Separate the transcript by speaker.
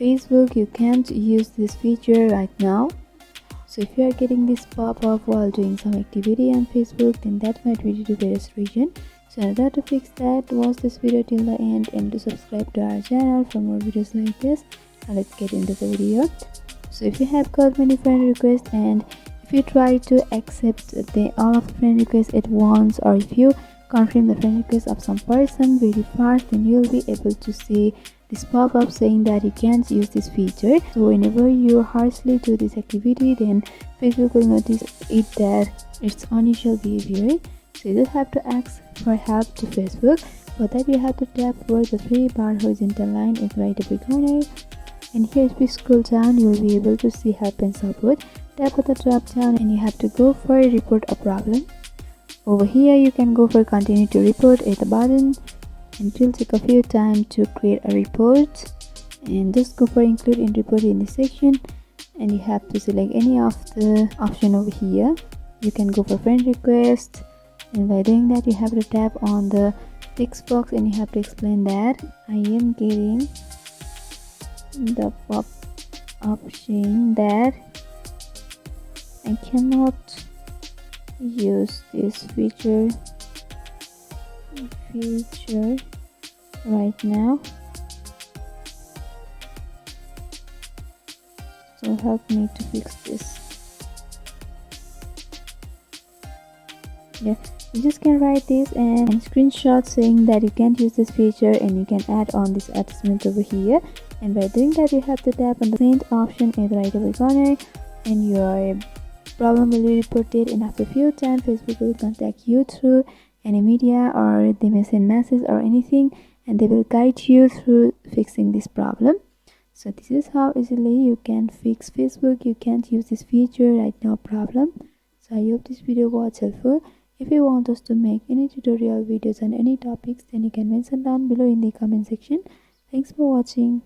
Speaker 1: Facebook you can't use this feature right now. So if you are getting this pop-up while doing some activity on Facebook, then that might be due to various reason. So in order to fix that, watch this video till the end and to subscribe to our channel for more videos like this. Now let's get into the video. So if you have got many friend requests and if you try to accept all of the friend requests at once, or if you confirm the friend request of some person very fast, then you'll be able to see this pop-up saying that you can't use this feature. So whenever you harshly do this activity, then Facebook will notice it that it's unusual behavior. So you just have to ask for help to Facebook. For that you have to tap for the 3-bar horizontal line at right upper corner, and here if you scroll down you will be able to see help and support. Tap on the drop down and you have to go for report a problem. Over here you can go for continue to report at the button, and it will take a few time to create a report, and just go for include in report in this section, and you have to select any of the option over here. You can go for friend request, and by doing that you have to tap on the text box and you have to explain that I am getting the pop-up saying that I cannot use this feature right now, so help me to fix this. Yeah, you just can write this and screenshot saying that you can't use this feature, and you can add on this attachment over here, and by doing that you have to tap on the send option in the right upper corner, and your problem will be reported, and after a few times Facebook will contact you through any media, or they may send message or anything, and they will guide you through fixing this problem. So this is how easily you can fix Facebook you can't use this feature right now problem. So I hope this video was helpful. If you want us to make any tutorial videos on any topics, then you can mention down below in the comment section. Thanks for watching.